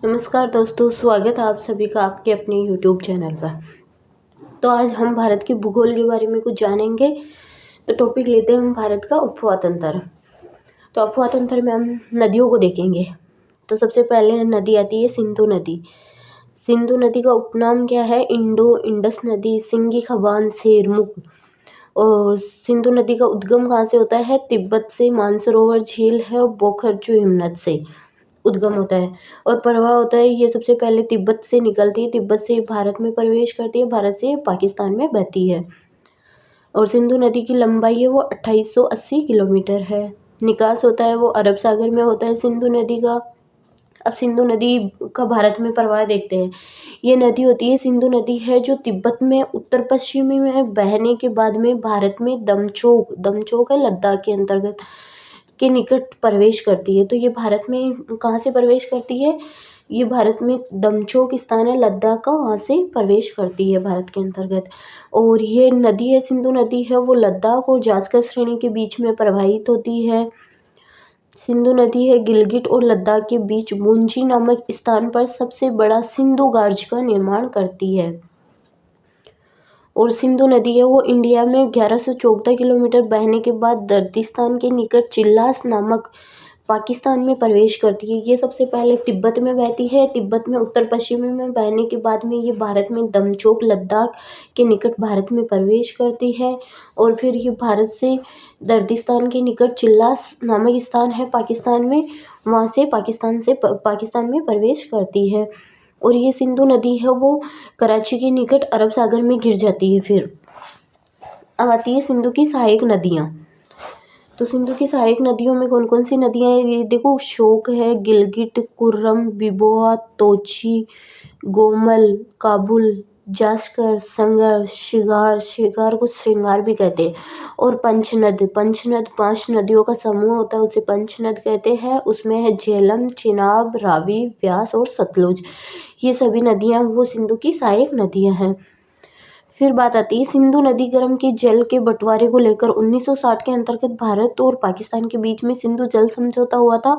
नमस्कार दोस्तों, स्वागत है आप सभी का आपके अपने यूट्यूब चैनल पर। तो आज हम भारत के भूगोल के बारे में कुछ जानेंगे। तो टॉपिक लेते हैं हम भारत का उपवा तंत्र। तो उपवा तंत्र में हम नदियों को देखेंगे। तो सबसे पहले नदी आती है सिंधु नदी। सिंधु नदी का उपनाम क्या है? इंडो इंडस नदी, सिंगी खबान, सेरमुख। और सिंधु नदी का उद्गम कहाँ से होता है? तिब्बत से। मानसरोवर झील है और बोखरजू हिमनद से उद्गम होता है। और प्रवाह होता है, ये सबसे पहले तिब्बत से निकलती है, तिब्बत से भारत में प्रवेश करती है, भारत से पाकिस्तान में बहती है। और सिंधु नदी की लंबाई है वो 2880 किलोमीटर है। निकास होता है वो अरब सागर में होता है सिंधु नदी का। अब सिंधु नदी का भारत में प्रवाह देखते हैं। ये नदी होती है, सिंधु नदी है जो तिब्बत में उत्तर पश्चिमी में बहने के बाद में भारत में दमचोक है लद्दाख के अंतर्गत के निकट प्रवेश करती है। तो ये भारत में कहाँ से प्रवेश करती है? ये भारत में दमचोक स्थान है लद्दाख का, वहाँ से प्रवेश करती है भारत के अंतर्गत। और ये नदी है, सिंधु नदी है वो लद्दाख और जास्कर श्रेणी के बीच में प्रवाहित होती है। सिंधु नदी है गिलगिट और लद्दाख के बीच मुंजी नामक स्थान पर सबसे बड़ा सिंधु गार्ज का निर्माण करती है। और सिंधु नदी है वो इंडिया में 1114 किलोमीटर बहने के बाद दर्दिस्तान के निकट चिल्लास नामक पाकिस्तान में प्रवेश करती है। ये सबसे पहले तिब्बत में बहती है, तिब्बत में उत्तर पश्चिमी में बहने के बाद में ये भारत में दमचोक लद्दाख के निकट भारत में प्रवेश करती है। और फिर ये भारत से दर्दिस्तान के निकट चिल्लास नामक स्थान है पाकिस्तान में, वहाँ से पाकिस्तान में प्रवेश करती है। और ये सिंधु नदी है वो कराची के निकट अरब सागर में गिर जाती है। फिर अब आती है सिंधु की सहायक नदियाँ। तो सिंधु की सहायक नदियों में कौन कौन सी नदियाँ हैं? ये देखो, शोक है, गिलगिट, कुर्रम, बिबोआ, तोची, गोमल, काबुल, जास्कर, संगर, शिगार को श्रृंगार भी कहते हैं। और पंचनद 5 नदियों का समूह होता है, उसे पंचनद कहते हैं। उसमें है झेलम, चिनाब, रावी, व्यास और सतलुज। ये सभी नदियाँ वो सिंधु की सहायक नदियाँ हैं। फिर बात आती है सिंधु नदीगर्म के जल के बंटवारे को लेकर 1960 के अंतर्गत भारत और पाकिस्तान के बीच में सिंधु जल समझौता हुआ था।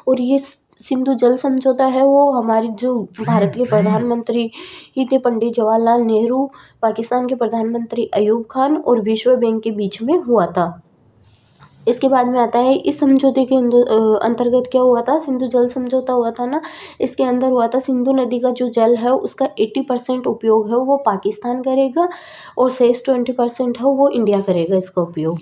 और ये सिंधु जल समझौता है वो हमारे जो भारत के प्रधानमंत्री ही थे पंडित जवाहरलाल नेहरू, पाकिस्तान के प्रधानमंत्री अयूब खान और विश्व बैंक के बीच में हुआ था। इसके बाद में आता है इस समझौते के अंतर्गत क्या हुआ था? सिंधु जल समझौता हुआ था ना, इसके अंदर हुआ था सिंधु नदी का जो जल है उसका 80% उपयोग है वो पाकिस्तान करेगा और शेष 20% है वो इंडिया करेगा इसका उपयोग।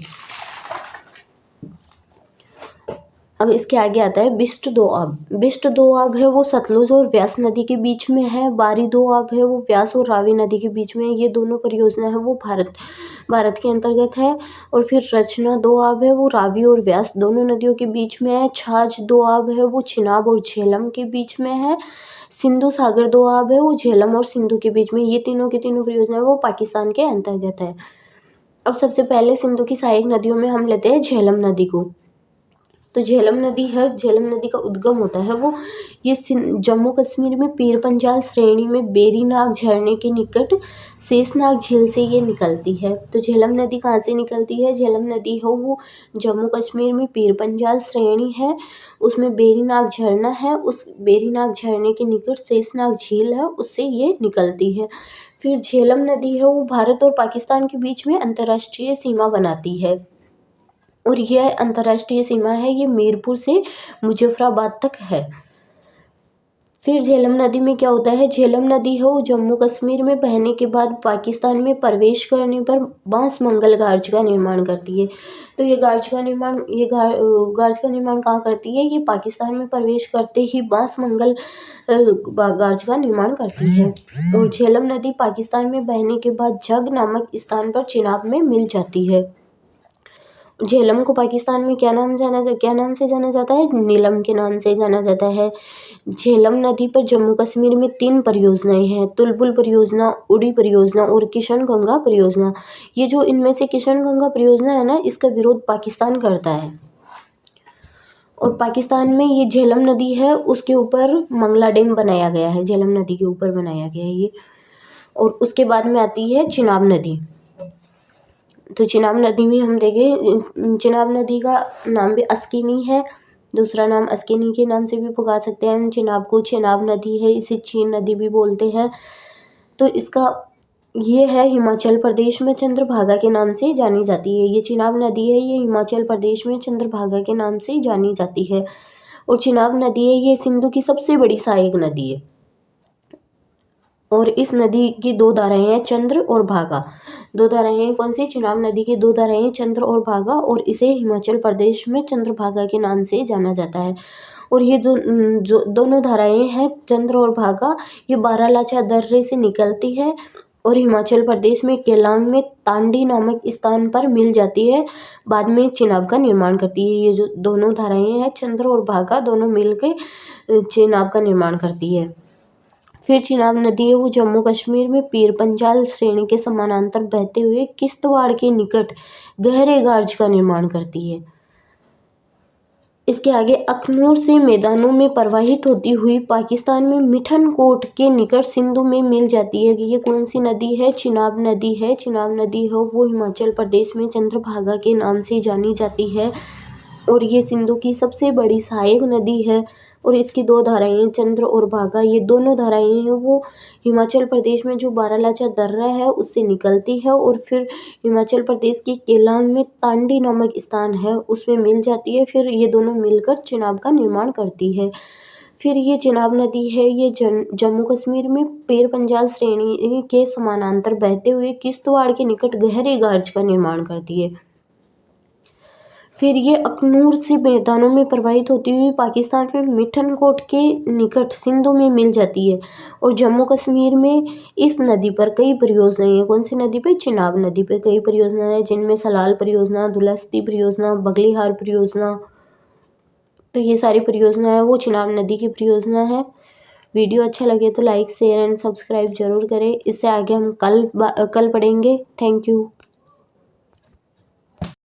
अब इसके आगे आता है बिस्ट दोआब। बिस्ट दोआब है वो सतलुज और व्यास नदी के बीच में है। बारी दोआब है वो व्यास और रावी नदी के बीच में है। ये दोनों परियोजना है वो भारत के अंतर्गत है। और फिर रचना दोआब है वो रावी और व्यास दोनों नदियों के बीच में है। छाछ दोआब है वो चिनाब और झेलम के बीच में है। सिंधु सागर दोआब है वो झेलम और सिंधु के बीच में। ये तीनों की तीनों परियोजना वो पाकिस्तान के अंतर्गत है। अब सबसे पहले सिंधु की सहायक नदियों में हम लेते हैं झेलम नदी को। तो झेलम नदी है, झेलम नदी का उद्गम होता है वो ये जम्मू कश्मीर में पीर पंजाल श्रेणी में बेरीनाग झरने के निकट शेषनाग झील से ये निकलती है। तो झेलम नदी कहाँ से निकलती है? झेलम नदी है वो जम्मू कश्मीर में पीर पंजाल श्रेणी है, उसमें बेरीनाग झरना है, उस बेरीनाग झरने के निकट शेषनाग झील है, उससे ये निकलती है। फिर झेलम नदी है वो भारत और पाकिस्तान के बीच में अंतर्राष्ट्रीय सीमा बनाती है। और यह अंतर्राष्ट्रीय सीमा है ये मीरपुर से मुजफ्फराबाद तक है। फिर झेलम नदी में क्या होता है? झेलम नदी है वो जम्मू कश्मीर में बहने के बाद पाकिस्तान में प्रवेश करने पर बांसमंगल गार्ज का निर्माण करती है। तो ये गार्ज का निर्माण कहाँ करती है? ये पाकिस्तान में प्रवेश करते ही बांसमंगल गार्ज का निर्माण करती है। और झेलम नदी पाकिस्तान में बहने के बाद जग नामक स्थान पर चिनाब में मिल जाती है। झेलम को पाकिस्तान में क्या नाम से जाना जाता है? नीलम के नाम से जाना जाता है। झेलम नदी पर जम्मू कश्मीर में 3 परियोजनाएं हैं, तुलबुल परियोजना, उड़ी परियोजना और किशन गंगा परियोजना। ये जो इनमें से किशन गंगा परियोजना है ना, इसका विरोध पाकिस्तान करता है। और पाकिस्तान में ये झेलम नदी है उसके ऊपर मंगला डैम बनाया गया है, झेलम नदी के ऊपर बनाया गया है ये। और उसके बाद में आती है चिनाब नदी। तो चिनाब नदी में हम देखें, चिनाब नदी का नाम भी अस्किनी है, दूसरा नाम अस्किनी के नाम से भी पुकार सकते हैं हम चिनाब को। चिनाब नदी है, इसे चीन नदी भी बोलते हैं। तो इसका ये है हिमाचल प्रदेश में चंद्रभागा के नाम से जानी जाती है। ये चिनाब नदी है, ये हिमाचल प्रदेश में चंद्रभागा के नाम से जानी जाती है। और चिनाब नदी है, ये सिंधु की सबसे बड़ी सहायक नदी है। और इस नदी की दो धाराएं हैं, चंद्र और भागा। दो धाराएं हैं, कौन सी? चिनाब नदी की दो धाराएं हैं, चंद्र और भागा, और इसे हिमाचल प्रदेश में चंद्रभागा के नाम से जाना जाता है। और ये जो दोनों धाराएं हैं, चंद्र और भागा, ये बारालाचा दर्रे से निकलती है और हिमाचल प्रदेश में केलांग में तांडी नामक स्थान पर मिल जाती है। बाद में चिनाब का निर्माण करती है। ये जो दोनों धाराएं हैं, चंद्र और भागा, दोनों मिलकर चिनाब का निर्माण करती है। फिर चिनाब नदी है, वो जम्मू कश्मीर में पीर पंजाल श्रेणी के समानांतर बहते हुए किश्तवाड़ के निकट गहरे गार्ज का निर्माण करती है। इसके आगे अखनूर से मैदानों में प्रवाहित होती हुई पाकिस्तान में मिठनकोट के निकट सिंधु में मिल जाती है। ये कौन सी नदी है? चिनाब नदी है। चिनाब नदी है, वो हिमाचल प्रदेश में चंद्रभागा के नाम से जानी जाती है और ये सिंधु की सबसे बड़ी सहायक नदी है। और इसकी दो धाराएं हैं, चंद्र और भागा। ये दोनों धाराएं हैं, वो हिमाचल प्रदेश में जो बारालाचा दर्रा है उससे निकलती है और फिर हिमाचल प्रदेश के केलांग में तांडी नामक स्थान है उसमें मिल जाती है। फिर ये दोनों मिलकर चिनाब का निर्माण करती है। फिर ये चिनाब नदी है, ये जम्मू कश्मीर में पीर पंजाल श्रेणी के समानांतर बहते हुए किश्तवाड़ के निकट गहरे गार्ज का निर्माण करती है। फिर ये अखनूर से मैदानों में प्रवाहित होती हुई पाकिस्तान में मिठनकोट के निकट सिंधु में मिल जाती है। और जम्मू कश्मीर में इस नदी पर कई परियोजनाएं हैं। कौन सी नदी पे? चिनाब नदी पे कई परियोजनाएं हैं, जिनमें सलाल परियोजना, धुलस्ती परियोजना, बगलीहार परियोजना। तो ये सारी परियोजना है, वो चिनाब नदी की परियोजना है। वीडियो अच्छा लगे तो लाइक शेयर एंड सब्सक्राइब जरूर करें। इससे आगे हम कल पढ़ेंगे। Thank you.